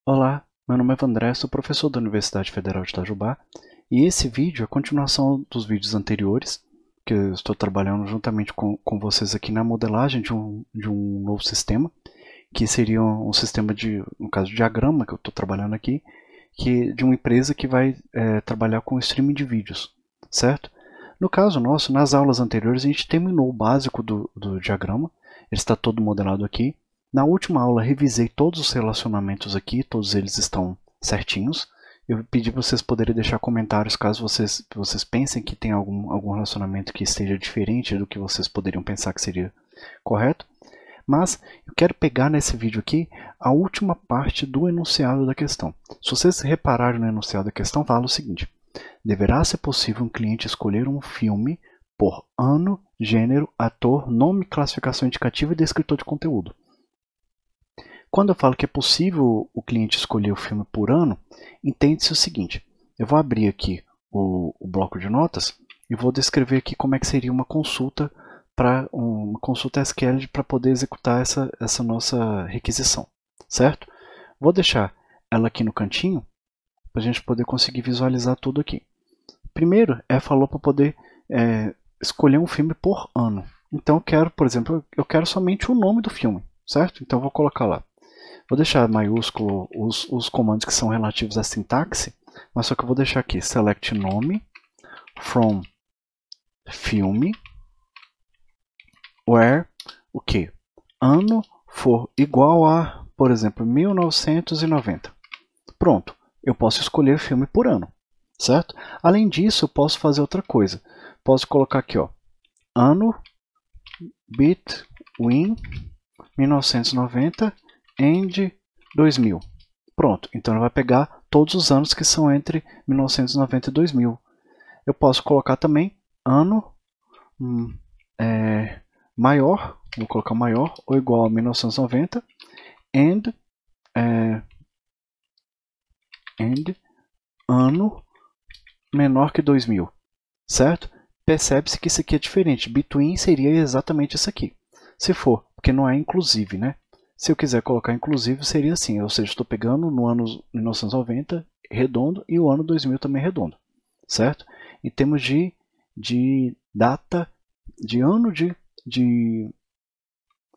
Olá, meu nome é Vandré, sou professor da Universidade Federal de Itajubá e esse vídeo é a continuação dos vídeos anteriores, que eu estou trabalhando juntamente com vocês aqui na modelagem de um novo sistema, que seria um sistema de, no caso, de diagrama que eu estou trabalhando aqui, que de uma empresa que vai trabalhar com streaming de vídeos, certo? No caso nosso, nas aulas anteriores, a gente terminou o básico do diagrama, ele está todo modelado aqui. Na última aula, revisei todos os relacionamentos aqui, todos eles estão certinhos. Eu pedi para vocês poderem deixar comentários caso vocês pensem que tem algum relacionamento que esteja diferente do que vocês poderiam pensar que seria correto. Mas eu quero pegar nesse vídeo aqui a última parte do enunciado da questão. Se vocês repararem no enunciado da questão, fala o seguinte: deverá ser possível um cliente escolher um filme por ano, gênero, ator, nome, classificação indicativa e descritor de conteúdo. Quando eu falo que é possível o cliente escolher o filme por ano, entende-se o seguinte: eu vou abrir aqui o bloco de notas e vou descrever aqui como é que seria uma consulta SQL para poder executar essa nossa requisição, certo? Vou deixar ela aqui no cantinho para a gente poder conseguir visualizar tudo aqui. Primeiro, falou para poder escolher um filme por ano. Então eu quero, por exemplo, eu quero somente o nome do filme, certo? Então eu vou colocar lá. Vou deixar maiúsculo os comandos que são relativos à sintaxe, mas só que eu vou deixar aqui select nome from filme where o que? Ano for igual a, por exemplo, 1990. Pronto, eu posso escolher filme por ano, certo? Além disso, eu posso fazer outra coisa. Posso colocar aqui, ó, ano between 1990 and 2000. Pronto, então ele vai pegar todos os anos que são entre 1990 e 2000. Eu posso colocar também ano maior, vou colocar maior ou igual a 1990 and ano menor que 2000, certo? Percebe-se que isso aqui é diferente. Between seria exatamente isso aqui. Se for, porque não é inclusive, né? Se eu quiser colocar inclusive, seria assim, ou seja, estou pegando no ano 1990 redondo e o ano 2000 também redondo, certo? Em termos de data, de ano de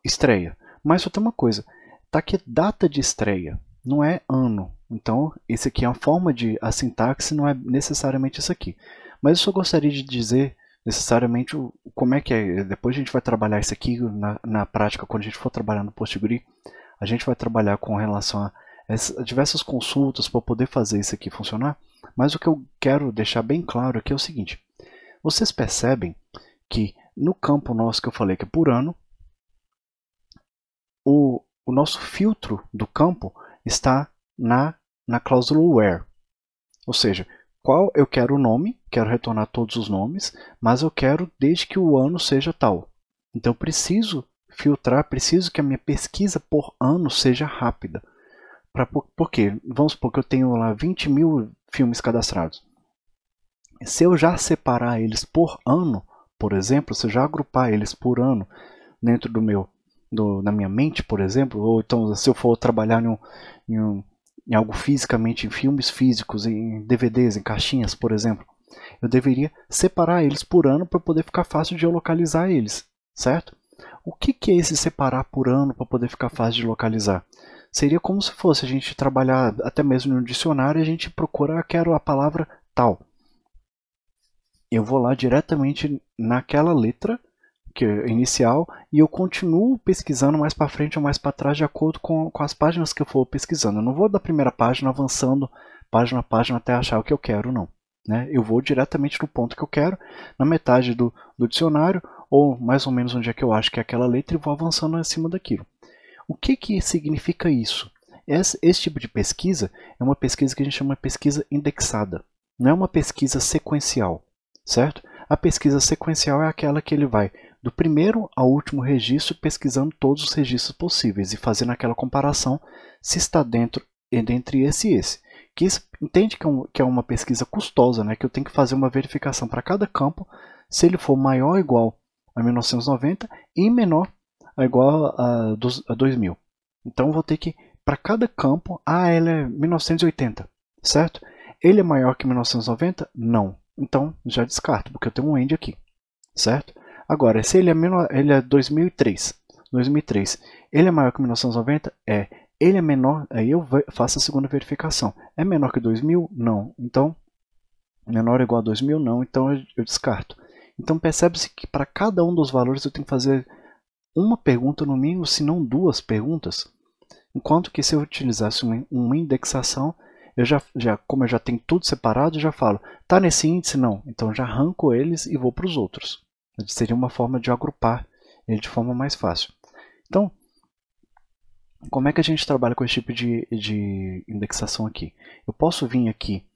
estreia. Mas só tem uma coisa, tá aqui data de estreia, não é ano. Então, esse aqui é uma forma a sintaxe não é necessariamente isso aqui. Mas eu só gostaria de dizer necessariamente como é que é. Depois a gente vai trabalhar isso aqui na prática, quando a gente for trabalhar no PostgreSQL, a gente vai trabalhar com relação a diversas consultas para poder fazer isso aqui funcionar. Mas o que eu quero deixar bem claro aqui é o seguinte: vocês percebem que no campo nosso que eu falei que é por ano, o nosso filtro do campo está na cláusula where, ou seja, qual eu quero o nome, quero retornar todos os nomes, mas eu quero desde que o ano seja tal. Então eu preciso filtrar, preciso que a minha pesquisa por ano seja rápida. Por quê? Vamos supor que eu tenho lá 20 mil filmes cadastrados. Se eu já separar eles por ano, por exemplo, se eu já agrupar eles por ano dentro na minha mente, por exemplo, ou então se eu for trabalhar em algo fisicamente, em filmes físicos, em DVDs, em caixinhas, por exemplo, eu deveria separar eles por ano para poder ficar fácil de eu localizar eles, certo? O que é esse separar por ano para poder ficar fácil de localizar? Seria como se fosse a gente trabalhar até mesmo no dicionário e a gente procura, quero a palavra tal. Eu vou lá diretamente naquela letra inicial e eu continuo pesquisando mais para frente ou mais para trás de acordo com as páginas que eu for pesquisando. Eu não vou da primeira página avançando página a página até achar o que eu quero, não. Né? Eu vou diretamente no ponto que eu quero, na metade do dicionário, ou mais ou menos onde é que eu acho que é aquela letra, e vou avançando acima daquilo. O que significa isso? Esse tipo de pesquisa é uma pesquisa que a gente chama de pesquisa indexada. Não é uma pesquisa sequencial, certo? A pesquisa sequencial é aquela que ele vai do primeiro ao último registro pesquisando todos os registros possíveis e fazendo aquela comparação se está dentro entre esse e esse. Entende que é uma pesquisa custosa, né? Que eu tenho que fazer uma verificação para cada campo se ele for maior ou igual a 1990 e menor ou igual a 2000. Então eu vou ter que para cada campo, ele é 1980, certo? Ele é maior que 1990? Não. Então, já descarto, porque eu tenho um end aqui, certo? Agora, se ele é 2003, ele é maior que 1990? É. Ele é menor, aí eu faço a segunda verificação. É menor que 2000? Não. Então, menor ou igual a 2000? Não. Então, eu descarto. Então, percebe-se que para cada um dos valores eu tenho que fazer uma pergunta no mínimo, se não duas perguntas. Enquanto que se eu utilizasse uma indexação, como eu já tenho tudo separado, eu já falo, tá nesse índice? Não. Então, já arranco eles e vou para os outros. Seria uma forma de agrupar ele de forma mais fácil. Então, como é que a gente trabalha com esse tipo de indexação aqui? Eu posso vir aqui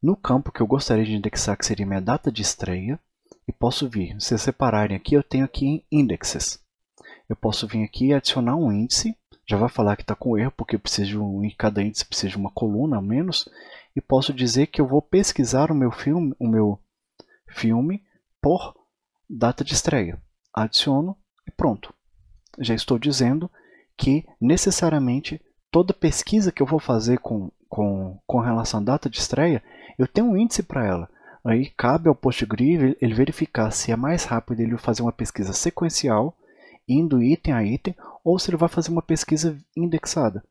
no campo que eu gostaria de indexar, que seria minha data de estreia, e posso vir, se vocês separarem aqui, eu tenho aqui em Indexes. Eu posso vir aqui e adicionar um índice, já vai falar que está com erro, porque eu preciso em cada índice precisa de uma coluna a menos, e posso dizer que eu vou pesquisar o meu filme por data de estreia. Adiciono e pronto. Já estou dizendo que necessariamente toda pesquisa que eu vou fazer com relação à data de estreia, eu tenho um índice para ela. Aí cabe ao PostGrid ele verificar se é mais rápido ele fazer uma pesquisa sequencial, indo item a item, ou se ele vai fazer uma pesquisa indexada.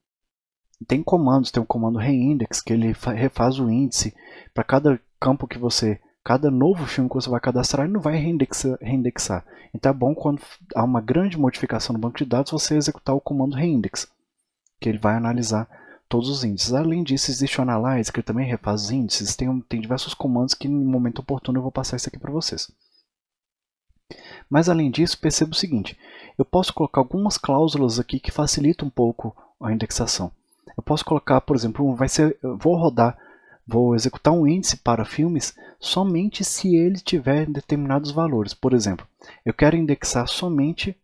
Tem comandos, tem o comando reindex, que ele refaz o índice para cada campo que cada novo filme que você vai cadastrar, ele não vai reindexar. Então é bom quando há uma grande modificação no banco de dados, você executar o comando reindex, que ele vai analisar todos os índices. Além disso, existe o Analyze, que também refaz os índices. Tem diversos comandos que, no momento oportuno, eu vou passar isso aqui para vocês. Mas, além disso, perceba o seguinte. Eu posso colocar algumas cláusulas aqui que facilitam um pouco a indexação. Eu posso colocar, por exemplo, vou executar um índice para filmes somente se ele tiver determinados valores. Por exemplo, eu quero indexar somente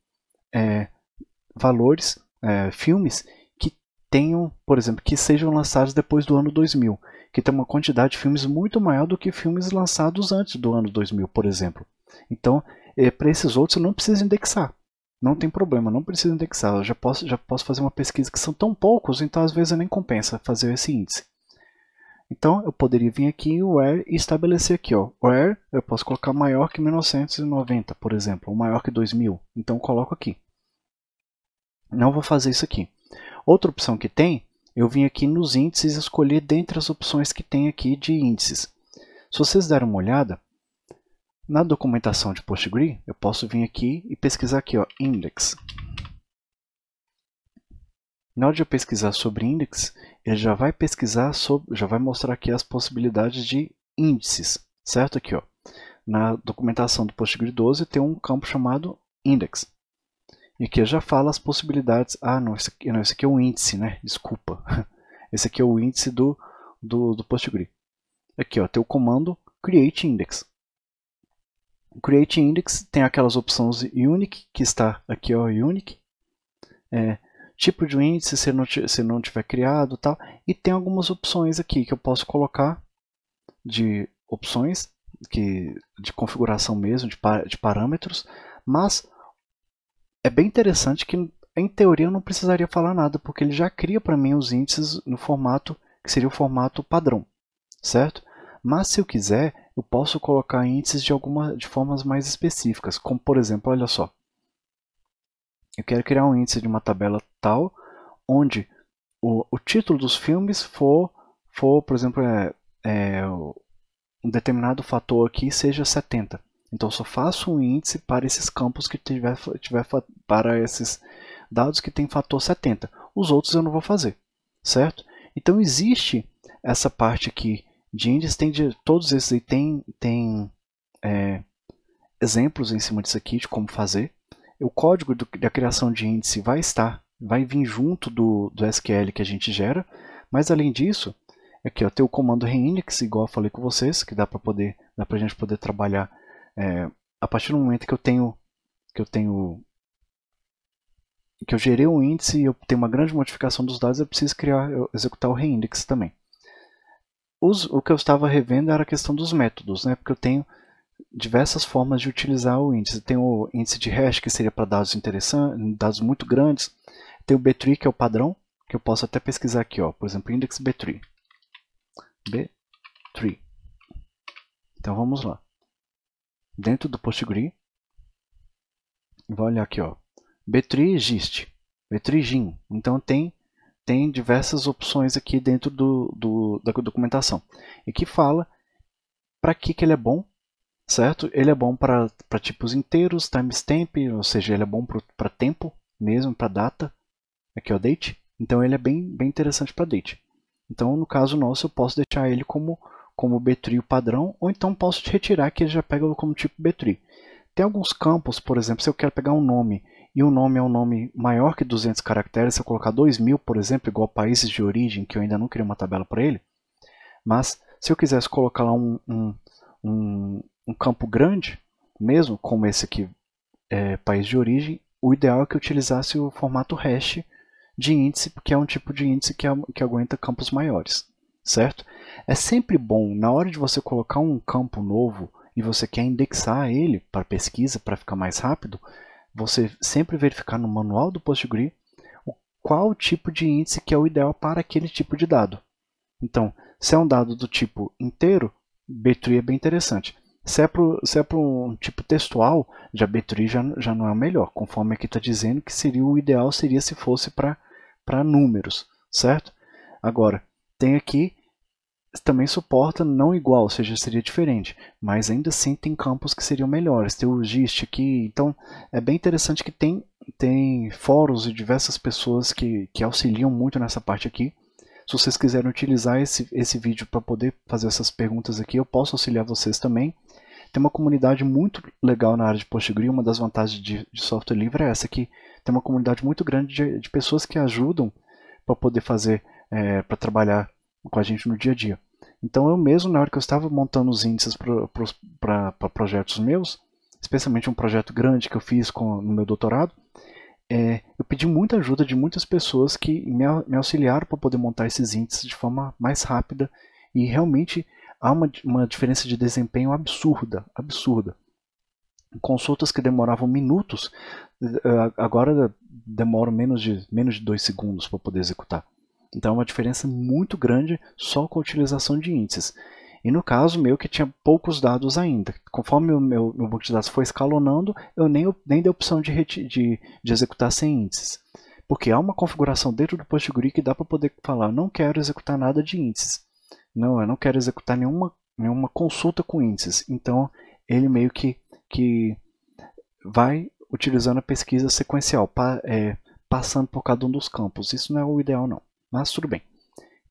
filmes que tenham, por exemplo, que sejam lançados depois do ano 2000, que tem uma quantidade de filmes muito maior do que filmes lançados antes do ano 2000, por exemplo. Então, para esses outros eu não preciso indexar. Não tem problema, não preciso indexar. Eu já posso fazer uma pesquisa que são tão poucos, então às vezes nem compensa fazer esse índice. Então, eu poderia vir aqui em where e estabelecer aqui, where eu posso colocar maior que 1990, por exemplo, ou maior que 2000. Então, eu coloco aqui. Não vou fazer isso aqui. Outra opção que tem, eu vim aqui nos índices e escolher dentre as opções que tem aqui de índices. Se vocês derem uma olhada, na documentação de PostGrid, eu posso vir aqui e pesquisar aqui, index. Na hora de eu pesquisar sobre index, ele já vai mostrar aqui as possibilidades de índices, certo? Aqui, na documentação do PostGrid 12 tem um campo chamado index. E aqui já fala as possibilidades. Não, esse aqui é um índice, né? Desculpa. Esse aqui é o índice do PostGrid. Aqui, tem o comando create index. O create index tem aquelas opções unique, que está aqui, unique. Tipo de índice, se não tiver criado, tal. E tem algumas opções aqui que eu posso colocar de opções de configuração mesmo, de parâmetros, mas é bem interessante que, em teoria, eu não precisaria falar nada, porque ele já cria para mim os índices no formato que seria o formato padrão, certo? Mas se eu quiser, eu posso colocar índices de formas mais específicas, como por exemplo, olha só. Eu quero criar um índice de uma tabela tal, onde o título dos filmes for por exemplo, um determinado fator aqui seja 70. Então, eu só faço um índice para esses campos que tiver para esses dados que tem fator 70. Os outros eu não vou fazer, certo? Então, existe essa parte aqui de índice, todos esses aí tem exemplos em cima disso aqui de como fazer. O código da criação de índice vai vir junto do SQL que a gente gera, mas além disso, aqui tem o comando reindex, igual eu falei com vocês, que dá para a gente poder trabalhar a partir do momento que eu gerei um índice e eu tenho uma grande modificação dos dados, eu preciso executar o reindex também. O que eu estava revendo era a questão dos métodos, né? Porque eu tenho diversas formas de utilizar o índice. Tem o índice de hash, que seria para dados interessantes, dados muito grandes. Tem o btree, que é o padrão, que eu posso até pesquisar aqui, ó, por exemplo, index B3. B3. Então vamos lá. Dentro do Postgre, vou olhar aqui, ó, B3 gist, B3 gin. Então tem diversas opções aqui dentro da documentação. E que fala para que ele é bom, certo? Ele é bom para tipos inteiros, timestamp, ou seja, ele é bom para tempo mesmo, para data. Aqui é o date. Então ele é bem interessante para date. Então no caso nosso eu posso deixar ele como B3 padrão, ou então posso retirar que ele já pega como tipo B3. Tem alguns campos, por exemplo, se eu quero pegar um nome e o nome é um nome maior que 200 caracteres, se eu colocar 2000, por exemplo, igual países de origem, que eu ainda não criei uma tabela para ele, mas se eu quisesse colocar lá um campo grande, mesmo como esse aqui, país de origem, o ideal é que eu utilizasse o formato hash de índice, porque é um tipo de índice que aguenta campos maiores, certo? É sempre bom, na hora de você colocar um campo novo e você quer indexar ele para pesquisa, para ficar mais rápido, você sempre verificar no manual do Postgre qual tipo de índice que é o ideal para aquele tipo de dado. Então, se é um dado do tipo inteiro, B3 é bem interessante. Se é para um tipo textual, já B3 já não é o melhor, conforme aqui está dizendo que seria o ideal seria se fosse para números, certo? Agora, tem aqui, também suporta não igual, ou seja, seria diferente, mas ainda assim tem campos que seriam melhores. Tem o GIST aqui, então é bem interessante que tem fóruns e diversas pessoas que auxiliam muito nessa parte aqui. Se vocês quiserem utilizar esse vídeo para poder fazer essas perguntas aqui, eu posso auxiliar vocês também. Tem uma comunidade muito legal na área de Postgre, uma das vantagens de software livre é essa, que tem uma comunidade muito grande de pessoas que ajudam para poder fazer, para trabalhar com a gente no dia a dia. Então eu mesmo, na hora que eu estava montando os índices para projetos meus, especialmente um projeto grande que eu fiz no meu doutorado, eu pedi muita ajuda de muitas pessoas que me auxiliaram para poder montar esses índices de forma mais rápida e realmente há uma diferença de desempenho absurda. Consultas que demoravam minutos, agora demoram menos de 2 segundos para poder executar. Então é uma diferença muito grande só com a utilização de índices. E no caso meu, que tinha poucos dados ainda. Conforme o meu banco de dados foi escalonando, eu nem dei a opção de executar sem índices. Porque há uma configuração dentro do Postgre que dá para poder falar, não quero executar nada de índices. Não, eu não quero executar nenhuma consulta com índices. Então ele meio que vai utilizando a pesquisa sequencial, passando por cada um dos campos. Isso não é o ideal não, mas tudo bem.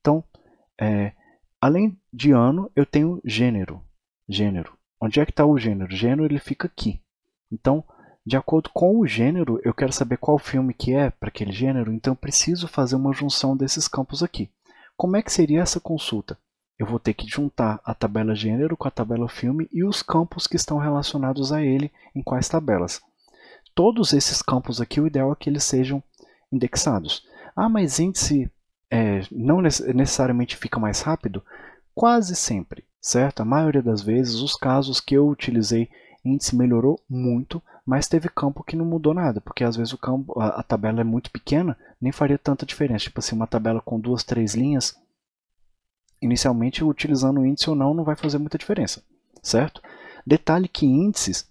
Então, além de ano, eu tenho gênero. Onde é que está o gênero? O gênero ele fica aqui. Então, de acordo com o gênero, eu quero saber qual filme que é para aquele gênero, então eu preciso fazer uma junção desses campos aqui. Como é que seria essa consulta? Eu vou ter que juntar a tabela gênero com a tabela filme e os campos que estão relacionados a ele em quais tabelas. Todos esses campos aqui, o ideal é que eles sejam indexados. Ah, mas índice não necessariamente fica mais rápido? Quase sempre, certo? A maioria das vezes, os casos que eu utilizei, índice melhorou muito, mas teve campo que não mudou nada, porque às vezes a tabela é muito pequena, nem faria tanta diferença. Tipo assim, uma tabela com 2, 3 linhas, inicialmente utilizando o índice ou não vai fazer muita diferença, certo? Detalhe que índices,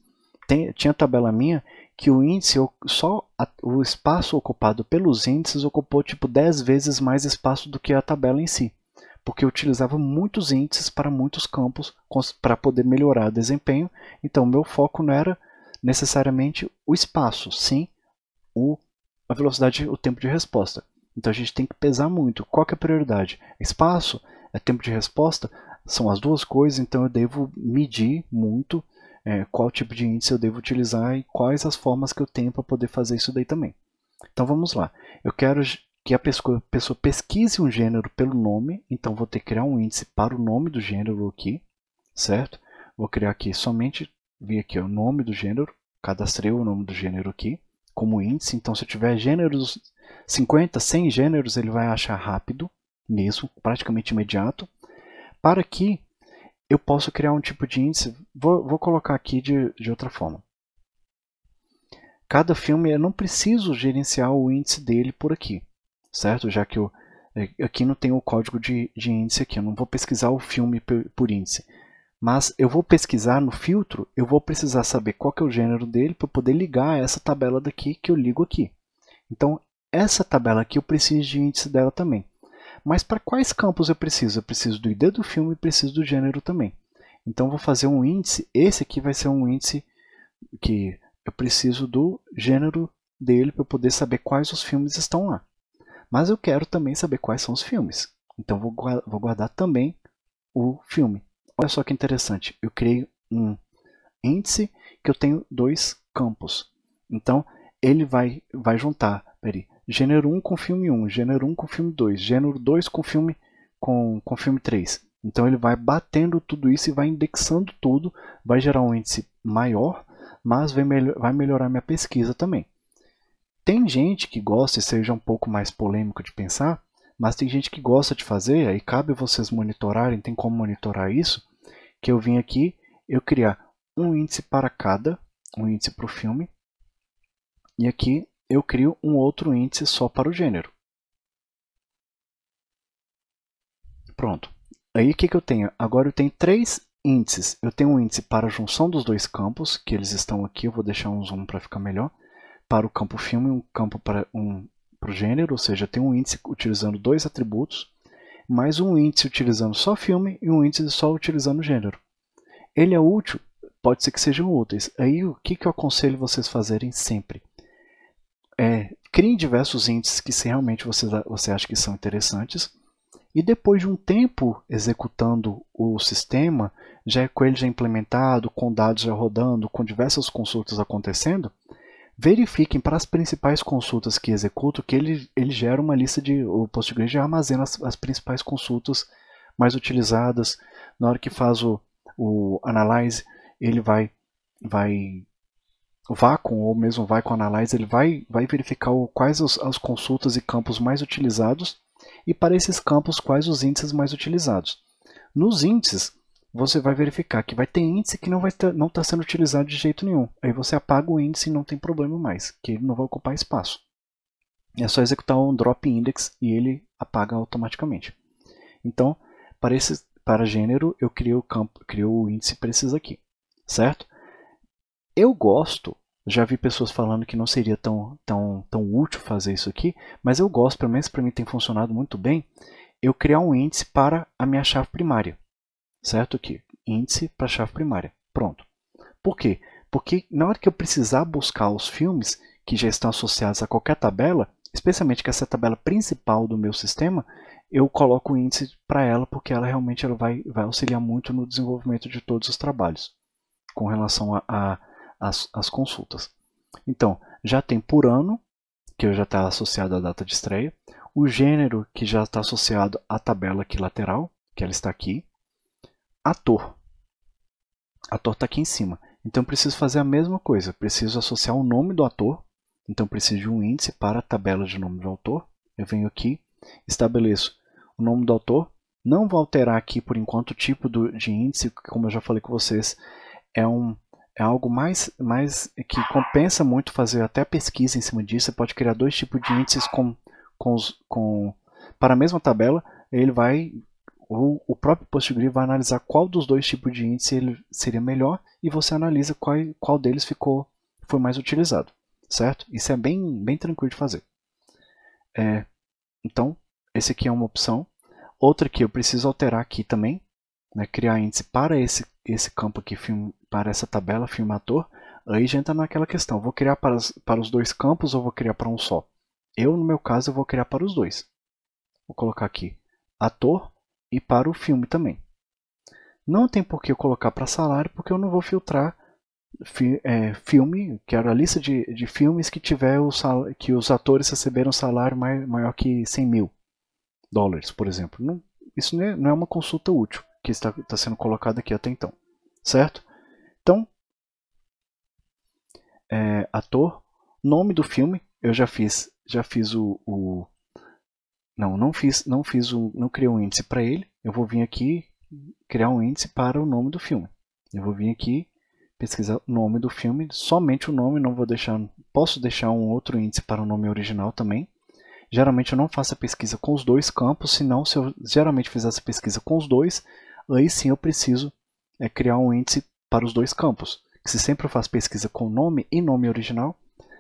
tinha tabela minha que o índice, o espaço ocupado pelos índices ocupou tipo 10 vezes mais espaço do que a tabela em si, porque eu utilizava muitos índices para muitos campos para poder melhorar o desempenho. Então meu foco não era necessariamente o espaço, sim a velocidade, o tempo de resposta. Então a gente tem que pesar muito. Qual que é a prioridade? Espaço? Tempo de resposta? São as duas coisas, então eu devo medir muito qual tipo de índice eu devo utilizar e quais as formas que eu tenho para poder fazer isso daí também. Então vamos lá. Eu quero que a pessoa pesquise um gênero pelo nome, então vou ter que criar um índice para o nome do gênero aqui, certo? Vou criar aqui somente, vi aqui o nome do gênero, cadastrei o nome do gênero aqui como índice, então se eu tiver gêneros 50, 100 gêneros, ele vai achar rápido, mesmo, praticamente imediato. Para que eu possa criar um tipo de índice, vou colocar aqui de outra forma. Cada filme eu não preciso gerenciar o índice dele por aqui, certo? Já que aqui não tem o código de índice aqui, eu não vou pesquisar o filme por índice. Mas eu vou pesquisar no filtro, eu vou precisar saber qual que é o gênero dele para poder ligar a essa tabela daqui que eu ligo aqui. Então, essa tabela aqui eu preciso de índice dela também. Mas para quais campos eu preciso? Eu preciso do ID do filme e preciso do gênero também. Então, eu vou fazer um índice. Esse aqui vai ser um índice que eu preciso do gênero dele para eu poder saber quais os filmes estão lá. Mas eu quero também saber quais são os filmes. Então, vou guardar também o filme. Olha só que interessante. Eu criei um índice que eu tenho dois campos. Então, ele vai juntar gênero 1 com filme 1, gênero 1 com filme 2, gênero 2 com filme 3. Então, ele vai batendo tudo isso e vai indexando tudo, vai gerar um índice maior, mas vai melhorar minha pesquisa também. Tem gente que gosta, e seja um pouco mais polêmico de pensar, mas tem gente que gosta de fazer, aí cabe vocês monitorarem, tem como monitorar isso, que eu vim aqui, eu criar um índice para cada, um índice para o filme, e aqui eu crio um outro índice só para o gênero. Pronto. Aí o que eu tenho? Agora eu tenho três índices. Eu tenho um índice para a junção dos dois campos, que eles estão aqui, eu vou deixar um zoom para ficar melhor, para o campo filme, um campo para o gênero, ou seja, eu tenho um índice utilizando dois atributos, mais um índice utilizando só filme e um índice só utilizando gênero. Ele é útil, pode ser que sejam úteis. Aí o que eu aconselho vocês fazerem sempre? Criem diversos índices que realmente você acha que são interessantes, e depois de um tempo executando o sistema, com ele já implementado, com dados já rodando, com diversas consultas acontecendo, verifiquem para as principais consultas que executam que ele gera uma lista o PostgreSQL já armazena as principais consultas mais utilizadas. Na hora que faz o analyze, ele o Vacuum ou mesmo o Vacuum Analyze, ele vai verificar quais as consultas e campos mais utilizados e para esses campos quais os índices mais utilizados. Nos índices, você vai verificar que vai ter índice que não está sendo utilizado de jeito nenhum. Aí você apaga o índice e não tem problema mais, que ele não vai ocupar espaço. É só executar um drop index e ele apaga automaticamente. Então, para gênero, eu crio o índice para esses aqui, certo? Eu gosto, já vi pessoas falando que não seria tão útil fazer isso aqui, mas eu gosto, pelo menos para mim tem funcionado muito bem, eu criar um índice para a minha chave primária. Certo? Aqui, índice para a chave primária. Pronto. Por quê? Porque na hora que eu precisar buscar os filmes que já estão associados a qualquer tabela, especialmente que essa tabela principal do meu sistema, eu coloco o índice para ela, porque ela realmente vai auxiliar muito no desenvolvimento de todos os trabalhos, com relação às consultas. Então, já tem por ano, que já está associado à data de estreia, o gênero, que já está associado à tabela aqui lateral, que ela está aqui, ator. Ator está aqui em cima. Então preciso fazer a mesma coisa. Preciso associar o nome do ator. Então preciso de um índice para a tabela de nome do autor. Eu venho aqui, estabeleço o nome do autor. Não vou alterar aqui por enquanto o tipo de índice, como eu já falei com vocês, é algo mais que compensa muito fazer até pesquisa em cima disso. Você pode criar dois tipos de índices para a mesma tabela. Ele vai o próprio PostgreSQL vai analisar qual dos dois tipos de índice ele seria melhor e você analisa qual deles foi mais utilizado, certo? Isso é bem tranquilo de fazer. Então, esse aqui é uma opção. Outra que eu preciso alterar aqui também, né, criar índice para esse campo aqui, para essa tabela, filme ator. Aí já entra naquela questão, vou criar para os dois campos ou vou criar para um só? Eu, no meu caso, eu vou criar para os dois. Vou colocar aqui ator e para o filme também. Não tem por que eu colocar para salário, porque eu não vou filtrar filme, quero a lista de filmes que que os atores receberam salário maior que 100 mil dólares, por exemplo. Não, isso não é uma consulta útil que está sendo colocada aqui até então, certo? Então, ator, nome do filme, eu já fiz não criei um índice para ele. Eu vou vir aqui criar um índice para o nome do filme. Eu vou vir aqui pesquisar o nome do filme, somente o nome, não vou deixar, posso deixar um outro índice para o nome original também. Geralmente eu não faço a pesquisa com os dois campos, senão se eu geralmente fizesse a pesquisa com os dois, aí sim eu preciso criar um índice para os dois campos. Se sempre eu faço pesquisa com nome e nome original,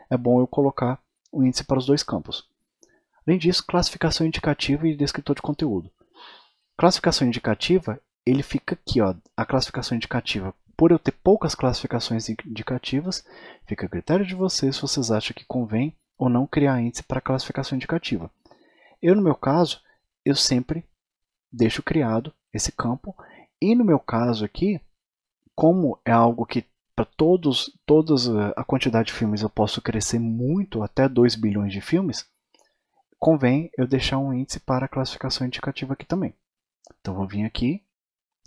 é bom eu colocar o índice para os dois campos. Além disso, classificação indicativa e descritor de conteúdo. Classificação indicativa, ele fica aqui, ó, a classificação indicativa. Por eu ter poucas classificações indicativas, fica a critério de vocês se vocês acham que convém ou não criar índice para classificação indicativa. Eu, no meu caso, eu sempre deixo criado esse campo. E no meu caso aqui, como é algo que para toda a quantidade de filmes eu posso crescer muito, até 2 bilhões de filmes, convém eu deixar um índice para a classificação indicativa aqui também. Então vou vir aqui,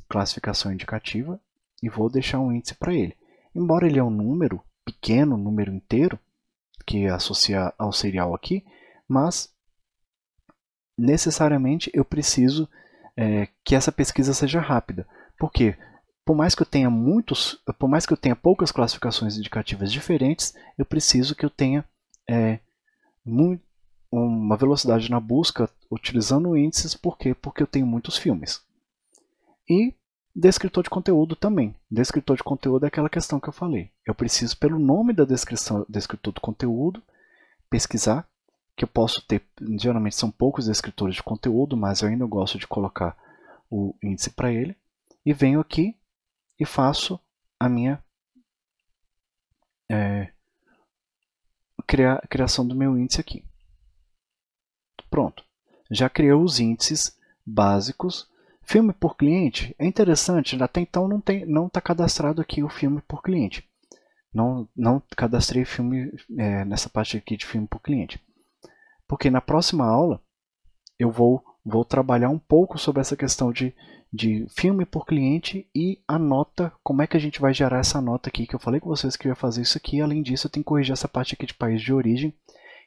classificação indicativa, e vou deixar um índice para ele. Embora ele é um número pequeno, um número inteiro, que associa ao serial aqui, mas necessariamente eu preciso que essa pesquisa seja rápida. Por quê? Por mais que eu tenha poucas classificações indicativas diferentes, eu preciso que eu tenha uma velocidade na busca utilizando índices. Por quê? Porque eu tenho muitos filmes. E descritor de conteúdo também. Descritor de conteúdo é aquela questão que eu falei. Eu preciso, pelo nome da descritor do conteúdo, pesquisar, que eu posso ter, geralmente são poucos descritores de conteúdo, mas eu ainda gosto de colocar o índice para ele. E venho aqui e faço a minha criação do meu índice aqui. Pronto. Já criei os índices básicos. Filme por cliente é interessante, até então não está cadastrado aqui o filme por cliente. Não cadastrei filme nessa parte aqui de filme por cliente. Porque na próxima aula eu vou trabalhar um pouco sobre essa questão de filme por cliente e a nota, como é que a gente vai gerar essa nota aqui, que eu falei com vocês que eu ia fazer isso aqui. Além disso, eu tenho que corrigir essa parte aqui de país de origem,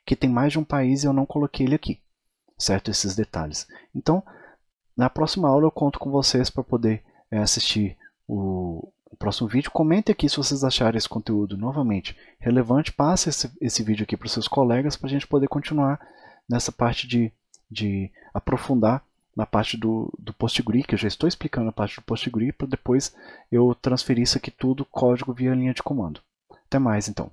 que tem mais de um país e eu não coloquei ele aqui, certo? Esses detalhes. Então, na próxima aula eu conto com vocês para poder assistir o próximo vídeo. Comente aqui se vocês acharem esse conteúdo novamente relevante. Passe esse vídeo aqui para os seus colegas para a gente poder continuar nessa parte de aprofundar na parte do PostGRI, que eu já estou explicando a parte do PostGRI, para depois eu transferir isso aqui tudo, código via linha de comando. Até mais então.